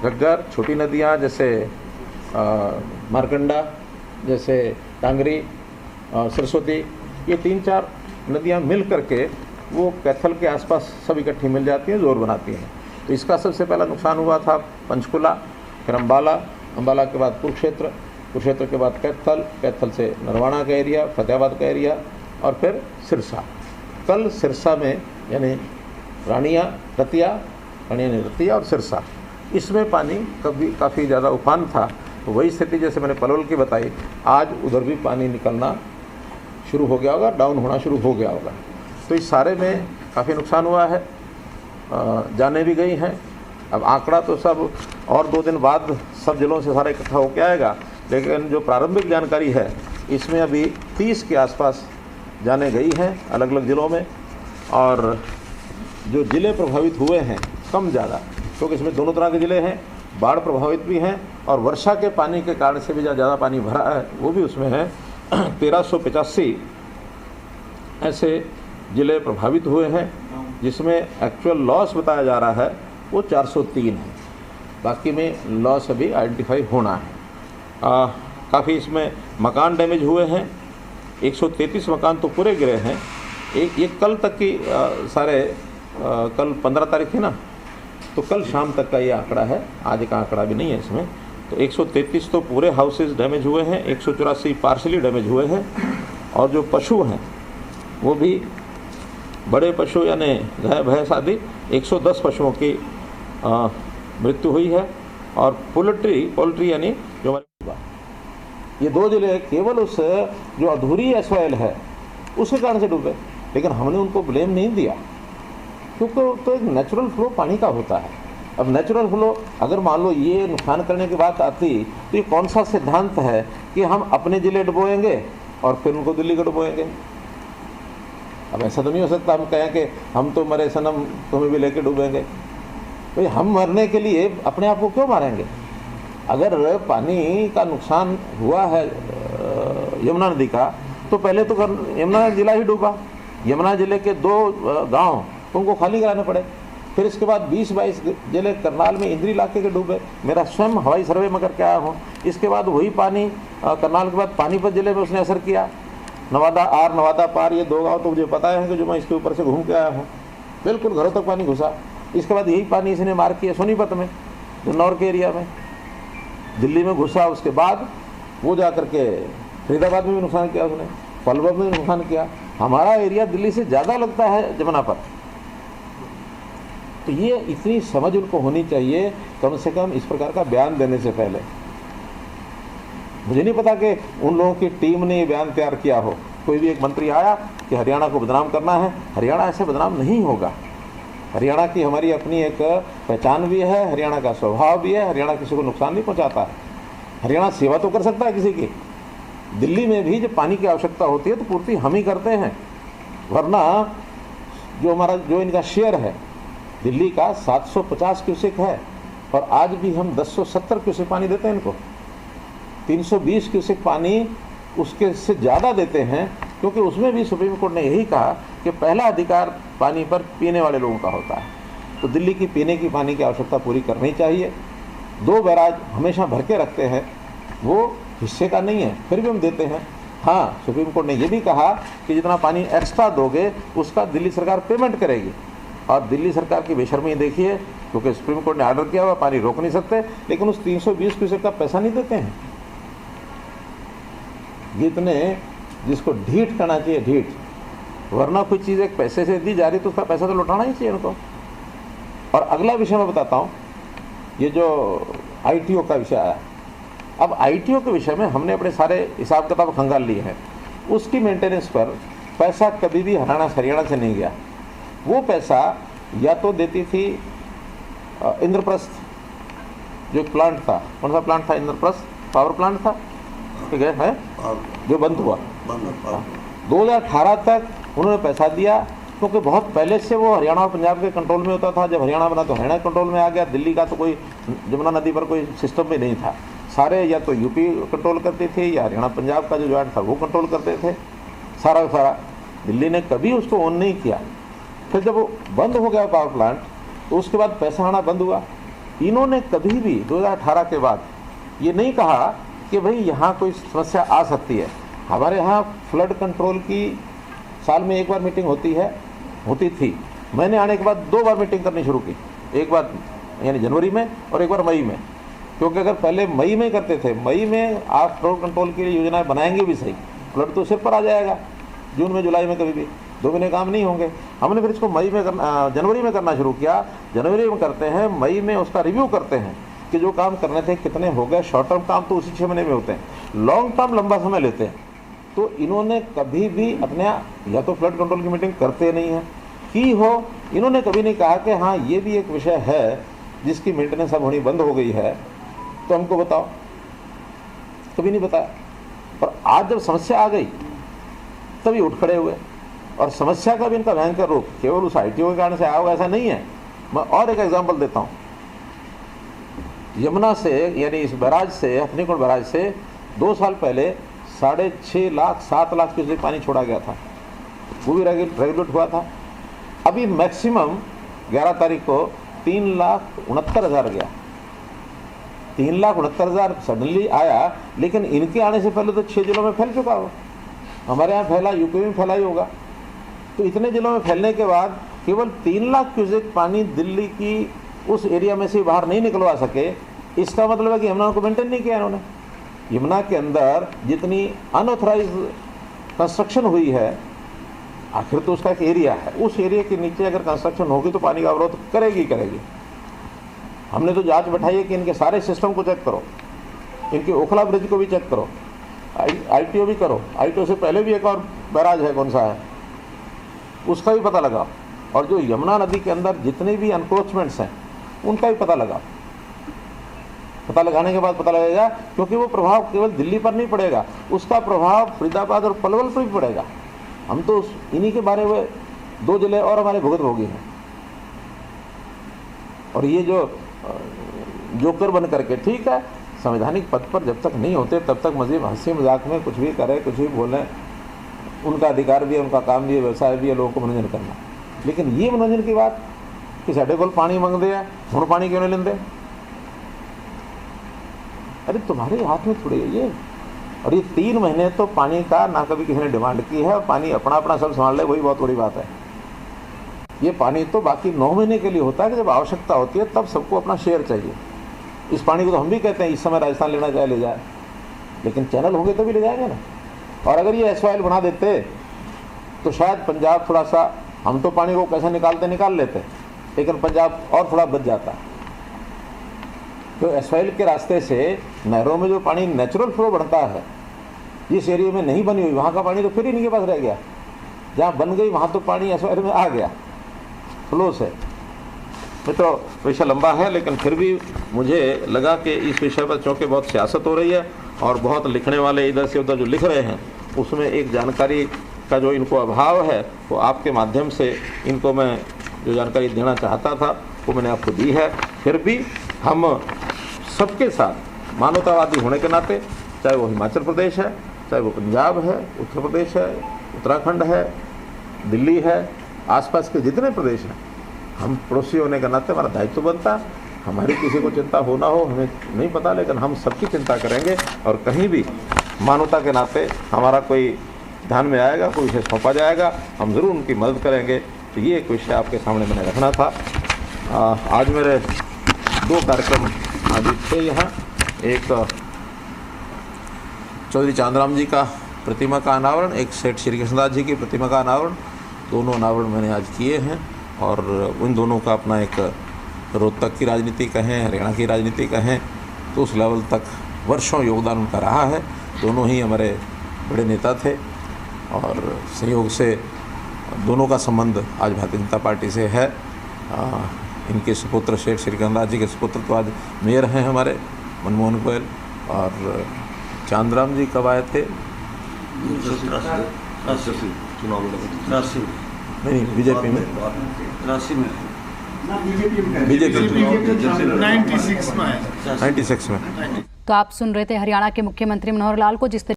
घग्गर, छोटी नदियाँ जैसे मारकंडा, जैसे टांगरी, सरस्वती, ये 3-4 नदियाँ मिल करके वो कैथल के आसपास सब इकट्ठी मिल जाती हैं, जोर बनाती हैं। तो इसका सबसे पहला नुकसान हुआ था पंचकुला, फिर अम्बाला, अम्बाला के बाद कुरुक्षेत्र, कुरुक्षेत्र के बाद कैथल, कैथल से नरवाना का एरिया, फतेहाबाद का एरिया और फिर सिरसा। कल सिरसा में यानी रानिया, रतिया, रतिया और सिरसा, इसमें पानी काफ़ी ज़्यादा उफान था। तो वही स्थिति जैसे मैंने पलवल की बताई, आज उधर भी पानी निकलना शुरू हो गया होगा, डाउन होना शुरू हो गया होगा। तो इस सारे में काफ़ी नुकसान हुआ है, जाने भी गई हैं। अब आंकड़ा तो सब और 2 दिन बाद सब जिलों से सारा इकट्ठा होकर आएगा, लेकिन जो प्रारंभिक जानकारी है इसमें अभी 30 के आसपास जाने गई हैं अलग अलग ज़िलों में। और जो ज़िले प्रभावित हुए हैं कम ज़्यादा, क्योंकि इसमें दोनों तरह के ज़िले हैं, बाढ़ प्रभावित भी हैं और वर्षा के पानी के कारण से भी जहाँ ज़्यादा पानी भरा है वो भी उसमें है। 1385 ऐसे ज़िले प्रभावित हुए हैं, जिसमें एक्चुअल लॉस बताया जा रहा है वो 403 है। बाकी में लॉस अभी आइडेंटिफाई होना है। काफ़ी इसमें मकान डैमेज हुए हैं, 133 मकान तो पूरे गिरे हैं। ये कल तक की सारे कल 15 तारीख थी ना, तो कल शाम तक का ये आंकड़ा है, आज का आंकड़ा भी नहीं है इसमें। तो 133 तो पूरे हाउसेस डैमेज हुए हैं, 184 पार्शली डैमेज हुए हैं। और जो पशु हैं वो भी बड़े पशु यानी गाय भैंस आदि 110 पशुओं की मृत्यु हुई है। और पोल्ट्री यानी जो हमारे, ये 2 जिले केवल उस जो अधूरी एसवाइल है उसके कारण से डूबे, लेकिन हमने उनको ब्लेम नहीं दिया, क्योंकि तो एक नेचुरल फ्लो पानी का होता है। अब नेचुरल फ्लो अगर मान लो ये नुकसान करने की बात आती, तो ये कौन सा सिद्धांत है कि हम अपने ज़िले डुबोएंगे और फिर उनको दिल्ली को डुबोएंगे? अब ऐसा तो नहीं हो सकता हम कहें कि हम तो मरे सनम तुम्हें भी लेके डूबेंगे। भाई हम मरने के लिए अपने आप को क्यों मारेंगे? अगर पानी का नुकसान हुआ है यमुना नदी का, तो पहले तो यमुना जिला ही डूबा, यमुना जिले के 2 गांव उनको खाली कराने पड़े। फिर इसके बाद 20-22 जिले करनाल में इंद्री इलाके के डूबे। मेरा स्वयं हवाई सर्वे में करके आया हूँ। इसके बाद वही पानी करनाल के बाद पानीपत जिले में उसने असर किया। नवादा पार, ये 2 गांव तो मुझे पता है कि जो मैं इसके ऊपर से घूम के आया हूँ, बिल्कुल घरों तक पानी घुसा। इसके बाद यही पानी इसने मार किया सोनीपत में, जन्नौर के एरिया में, दिल्ली में घुसा। उसके बाद वो जा करके फरीदाबाद में भी नुकसान किया उसने, पलवल में भी नुकसान किया। हमारा एरिया दिल्ली से ज़्यादा लगता है जमुना पर। तो ये इतनी समझ उनको होनी चाहिए कम से कम इस प्रकार का बयान देने से पहले। मुझे नहीं पता कि उन लोगों की टीम ने ये बयान तैयार किया हो। कोई भी एक मंत्री आया कि हरियाणा को बदनाम करना है, हरियाणा ऐसे बदनाम नहीं होगा। हरियाणा की हमारी अपनी एक पहचान भी है, हरियाणा का स्वभाव भी है, हरियाणा किसी को नुकसान नहीं पहुंचाता है। हरियाणा सेवा तो कर सकता है किसी की। दिल्ली में भी जब पानी की आवश्यकता होती है तो पूर्ति हम ही करते हैं, वरना जो इनका शेयर है दिल्ली का 750 क्यूसेक है और आज भी हम 1070 क्यूसेक पानी देते हैं इनको। 320 क्यूसेक पानी उसके से ज़्यादा देते हैं, क्योंकि उसमें भी सुप्रीम कोर्ट ने यही कहा कि पहला अधिकार पानी पर पीने वाले लोगों का होता है। तो दिल्ली की पीने की पानी की आवश्यकता पूरी करनी चाहिए। 2 बैराज हमेशा भर के रखते हैं, वो हिस्से का नहीं है, फिर भी हम देते हैं। हाँ, सुप्रीम कोर्ट ने ये भी कहा कि जितना पानी एक्स्ट्रा दोगे उसका दिल्ली सरकार पेमेंट करेगी। और दिल्ली सरकार की बेशर्मी देखिए, क्योंकि सुप्रीम कोर्ट ने ऑर्डर किया हुआ, पानी रोक नहीं सकते, लेकिन उस 320 क्यूसेक का पैसा नहीं देते हैं। ये इतने जिसको ढीठ करना चाहिए, ढीठ, वरना कोई चीज़ एक पैसे से दी जा रही तो उसका पैसा तो लौटाना ही चाहिए उनको। और अगला विषय मैं बताता हूँ, ये जो ITO का विषय आया। अब ITO के विषय में हमने अपने सारे हिसाब किताब खंगाल लिए हैं। उसकी मेंटेनेंस पर पैसा कभी भी हरियाणा से नहीं गया। वो पैसा या तो देती थी इंद्रप्रस्थ, जो एक प्लांट था, कौन सा प्लांट था? इंद्रप्रस्थ पावर प्लांट था, ठीक है, जो बंद हुआ 2018 तक उन्होंने पैसा दिया, क्योंकि बहुत पहले से वो हरियाणा और पंजाब के कंट्रोल में होता था। जब हरियाणा बना तो हरियाणा कंट्रोल में आ गया। दिल्ली का तो कोई यमुना नदी पर कोई सिस्टम भी नहीं था, सारे या तो यूपी कंट्रोल करते थे या हरियाणा पंजाब का जो जॉइंट था वो कंट्रोल करते थे। सारा दिल्ली ने कभी उसको ऑन नहीं किया। फिर जब वो बंद हो गया पावर प्लांट, तो उसके बाद पैसा आना बंद हुआ। इन्होंने कभी भी 2018 के बाद ये नहीं कहा कि भाई यहाँ कोई समस्या आ सकती है। हमारे यहाँ फ्लड कंट्रोल की साल में एक बार मीटिंग होती थी। मैंने आने के बाद 2 बार मीटिंग करनी शुरू की, एक बार यानी जनवरी में और एक बार मई में, क्योंकि अगर पहले मई में करते थे, मई में आप फ्लड कंट्रोल के लिए योजनाएं बनाएंगे भी सही, फ्लड तो सिर पर आ जाएगा, जून में जुलाई में कभी भी 2 महीने काम नहीं होंगे। हमने फिर इसको जनवरी में करना शुरू किया। जनवरी में करते हैं, मई में उसका रिव्यू करते हैं कि जो काम करने थे कितने हो गए। शॉर्ट टर्म काम तो उसी 6 महीने में होते हैं, लॉन्ग टर्म लंबा समय लेते हैं। तो इन्होंने कभी भी अपने या तो फ्लड कंट्रोल की मीटिंग करते नहीं है की हो, इन्होंने कभी नहीं कहा कि हाँ ये भी एक विषय है जिसकी मेंटेनेंस अब होनी बंद हो गई है तो हमको बताओ, कभी नहीं बताया। और आज जब समस्या आ गई तभी उठ खड़े हुए, और समस्या का भी इनका भयंकर रूप केवल उस ITO के कारण से आया होगा ऐसा नहीं है। मैं और एक एग्जांपल देता हूँ। यमुना से यानी इस बैराज से, हथनीकुंड बैराज से 2 साल पहले 6.5 लाख 7 लाख क्यूसेक पानी छोड़ा गया था, वो भी रेगुलेट हुआ था। अभी मैक्सिमम 11 तारीख को 3,69,000 गया। 3,69,000 सडनली आया, लेकिन इनके आने से पहले तो 6 जिलों में फैल चुका हो। हमारे यहाँ फैला, यूपी में फैला ही होगा। तो इतने जिलों में फैलने के बाद केवल 3 लाख क्यूसेक पानी दिल्ली की उस एरिया में से बाहर नहीं निकलवा सके, इसका मतलब है कि यमुना को मेंटेन नहीं किया इन्होंने। यमुना के अंदर जितनी अनऑथराइज कंस्ट्रक्शन हुई है, आखिर तो उसका एक एरिया है, उस एरिया के नीचे अगर कंस्ट्रक्शन होगी तो पानी का अवरोध करेगी। हमने तो जांच बैठाई है कि इनके सारे सिस्टम को चेक करो, इनके ओखला ब्रिज को भी चेक करो, ITO भी करो। ITO से पहले भी एक और बैराज है, कौन सा है, उसका भी पता लगाओ। और जो यमुना नदी के अंदर जितने भी अनक्रोचमेंट्स हैं उनका भी पता लगाओ। पता लगाने के बाद पता लगेगा, क्योंकि वो प्रभाव केवल दिल्ली पर नहीं पड़ेगा, उसका प्रभाव फरीदाबाद और पलवल पर भी पड़ेगा। हम तो इन्हीं के बारे में 2 जिले और हमारे भुगतभोगी हैं। और ये जो जोकर बन करके, ठीक है, संवैधानिक पद पर जब तक नहीं होते तब तक मजीद हंसी मजाक में कुछ भी करें, कुछ भी बोलें, उनका अधिकार भी है, उनका काम भी है, व्यवसाय भी है, लोगों को मनोरंजन करना। लेकिन ये मनोरंजन की बात कि साढ़े को पानी मंगते हैं, हुण पानी क्यों नहीं लेंदे? अरे तुम्हारे हाथ में थोड़ी है ये। और ये 3 महीने तो पानी का ना कभी किसी ने डिमांड की है, पानी अपना अपना सब संभाल ले, वही बहुत बड़ी बात है। ये पानी तो बाकी 9 महीने के लिए होता है कि जब आवश्यकता होती है तब सबको अपना शेयर चाहिए। इस पानी को तो हम भी कहते हैं इस समय राजस्थान लेना चाहे ले जाए, लेकिन चैनल होंगे तभी ले जाएंगे ना। और अगर ये SYL बना देते तो शायद पंजाब थोड़ा सा, हम तो पानी को कैसे निकाल लेते, लेकिन पंजाब और थोड़ा बच जाता। तो SYL के रास्ते से नहरों में जो पानी नेचुरल फ्लो बढ़ता है, जिस एरिया में नहीं बनी हुई वहाँ का पानी तो फिर इनके पास रह गया, जहाँ बन गई वहाँ तो पानी SYL में आ गया फ्लो से। तो विषय लंबा है, लेकिन फिर भी मुझे लगा कि इस विषय पर चूँकि बहुत सियासत हो रही है और बहुत लिखने वाले इधर से उधर जो लिख रहे हैं, उसमें एक जानकारी का जो इनको अभाव है वो आपके माध्यम से इनको मैं जो जानकारी देना चाहता था वो मैंने आपको दी है। फिर भी हम सबके साथ मानवतावादी होने के नाते, चाहे वो हिमाचल प्रदेश है, चाहे वो पंजाब है, उत्तर प्रदेश है, उत्तराखंड है, दिल्ली है, आसपास के जितने प्रदेश हैं, हम पड़ोसी होने के नाते हमारा दायित्व बनता है। हमारी किसी को चिंता हो ना हो हमें नहीं पता, लेकिन हम सबकी चिंता करेंगे। और कहीं भी मानवता के नाते हमारा कोई ध्यान में आएगा, कोई विषय सौंपा जाएगा, हम ज़रूर उनकी मदद करेंगे। तो ये एक विषय आपके सामने मैंने रखना था। आज मेरे 2 कार्यक्रम आज थे यहाँ। एक चौधरी चांदराम जी का प्रतिमा का अनावरण, एक सेठ श्री कृष्णदास जी की प्रतिमा का अनावरण, दोनों अनावरण मैंने आज किए हैं। और उन दोनों का अपना एक रोहतक की राजनीति कहें, हरियाणा की राजनीति कहें, तो उस लेवल तक वर्षों योगदान उनका रहा है। दोनों ही हमारे बड़े नेता थे और संयोग से दोनों का संबंध आज भारतीय जनता पार्टी से है। इनके सुपुत्र शेठ श्री कृष्णदास जी के सुपुत्र तो आज मेयर हैं हमारे, मनमोहन गोयल। और चांदराम जी कब आए थे? नहीं, बीजेपी में, बीजेपी 96 में। तो आप सुन रहे थे हरियाणा के मुख्यमंत्री मनोहर लाल को, जिस